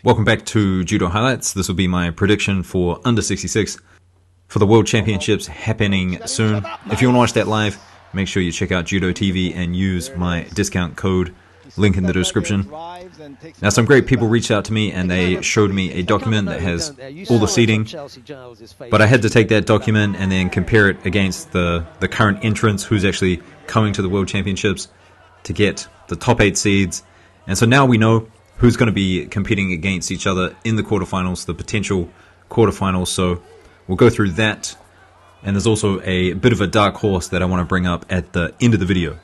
Welcome back to Judo Highlights. This will be my prediction for under 66 for the World Championships happening soon. If you want to watch that live, make sure you check out JUDOTV and use my discount code, link in the description. Now, some great people reached out to me and they showed me a document that has all the seeding, but I had to take that document and then compare it against the current entrants who's actually coming to the World Championships to get the top 8 seeds. And so now we know who's going to be competing against each other in the quarterfinals, the potential quarterfinals. So we'll go through that. And there's also a bit of a dark horse that I want to bring up at the end of the video.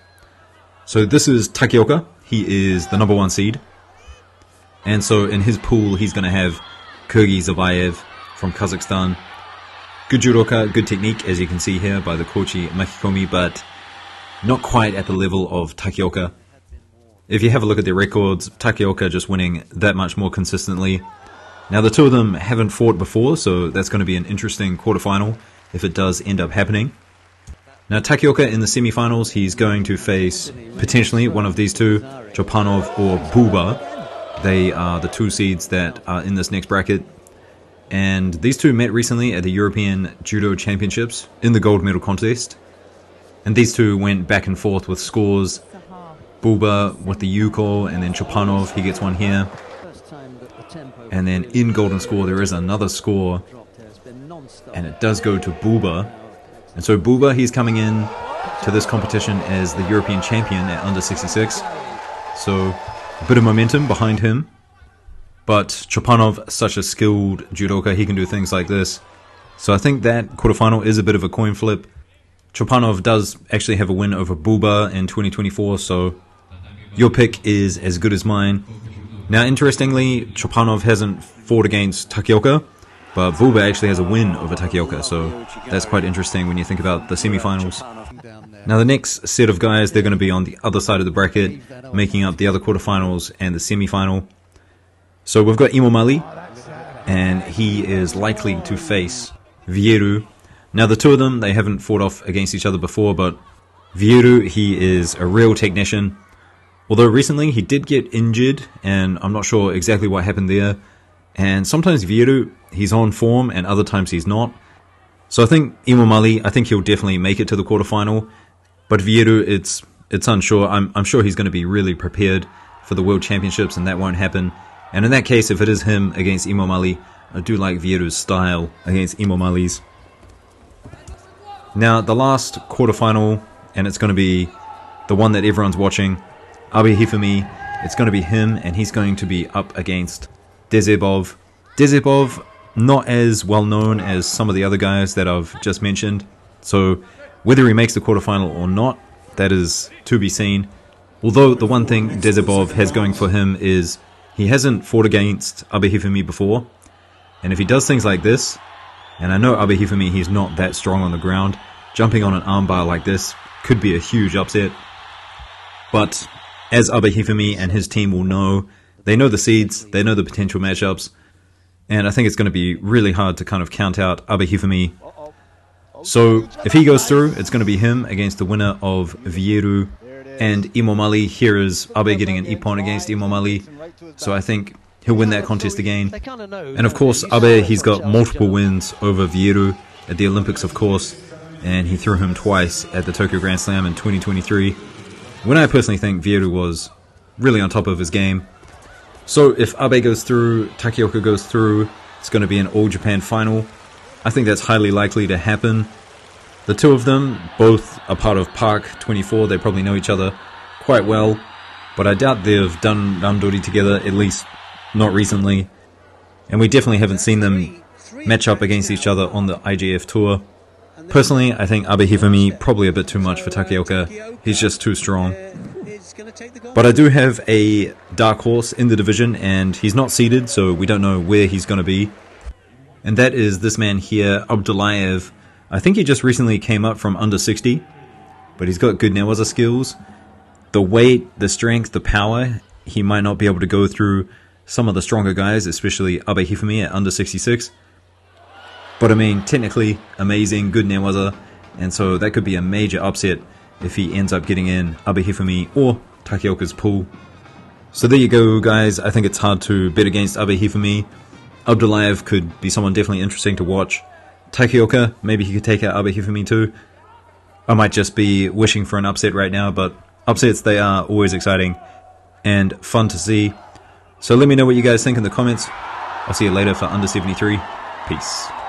So this is Takoka. He is the number 1 seed. And so in his pool, he's going to have Kyrgyzov from Kazakhstan. Good judoka, good technique, as you can see here by the Kochi Makikomi, but not quite at the level of Takoka. If you have a look at their records, Takoka just winning that much more consistently. Now the two of them haven't fought before, so that's going to be an interesting quarterfinal if it does end up happening. Now Takoka in the semifinals, he's going to face potentially one of these two, Chopanov or Buba. They are the 2 seeds that are in this next bracket. And these two met recently at the European Judo Championships in the gold medal contest. And these two went back and forth with scores. Buba with the Yuko, and then Chopanov, he gets one here. And then in golden score there is another score, and it does go to Buba. And so Buba, he's coming in to this competition as the European champion at under 66. So a bit of momentum behind him. But Chopanov, such a skilled judoka, he can do things like this. So I think that quarterfinal is a bit of a coin flip. Chopanov does actually have a win over Buba in 2024, so your pick is as good as mine. Now, interestingly, Chopanov hasn't fought against Takoka, but Buba actually has a win over Takoka, so that's quite interesting when you think about the semifinals. Now, the next set of guys, they're going to be on the other side of the bracket, making up the other quarterfinals and the semifinal. So we've got Imomali, and he is likely to face Vieru. Now, the two of them, they haven't fought off against each other before, but Vieru, he is a real technician. Although recently he did get injured, and I'm not sure exactly what happened there. And sometimes Vieru, he's on form, and other times he's not. So I think Imomali, I think he'll definitely make it to the quarterfinal. But Vieru, it's unsure. I'm sure he's going to be really prepared for the World Championships, and that won't happen. And in that case, if it is him against Imomali, I do like Vieru's style against Imomali's. Now, the last quarterfinal, and it's going to be the one that everyone's watching, Abe Hifumi. It's going to be him, and he's going to be up against Dezebov. Dezebov, not as well known as some of the other guys that I've just mentioned. So, whether he makes the quarterfinal or not, that is to be seen. Although, the one thing Dezebov has going for him is he hasn't fought against Abe Hifumi before. And if he does things like this, and I know Abe Hifumi, he's not that strong on the ground, jumping on an armbar like this could be a huge upset. But as Abe Hifumi and his team will know, they know the seeds, they know the potential matchups, and I think it's going to be really hard to kind of count out Abe Hifumi. So if he goes through, it's going to be him against the winner of Vieru and Imomali. Here is Abe getting an ippon against Imomali, so I think he'll win that contest again. And of course, Abe, he's got multiple wins over Vieru at the Olympics, of course, and he threw him twice at the Tokyo Grand Slam in 2023, when I personally think Vieru was really on top of his game. So if Abe goes through, Takoka goes through, it's going to be an All-Japan final. I think that's highly likely to happen. The two of them, both are part of Park 24, they probably know each other quite well, but I doubt they've done randori together, at least not recently. And we definitely haven't seen them match up against each other on the IJF Tour. Personally, I think Abe Hifumi probably a bit too much for Takoka. He's just too strong. But I do have a dark horse in the division, and he's not seeded, so we don't know where he's going to be. And that is this man here, Abdullayev. I think he just recently came up from under 60, but he's got good newaza skills. The weight, the strength, the power, he might not be able to go through some of the stronger guys, especially Abe Hifumi at under 66. But I mean, technically amazing, good newaza, and so that could be a major upset if he ends up getting in Abe Hifumi or Takeoka's pool. So there you go, guys. I think it's hard to bet against Abe Hifumi. Abdullayev could be someone definitely interesting to watch. Takoka, maybe he could take out Abe Hifumi too. I might just be wishing for an upset right now, but upsets, they are always exciting and fun to see. So let me know what you guys think in the comments. I'll see you later for Under 73. Peace.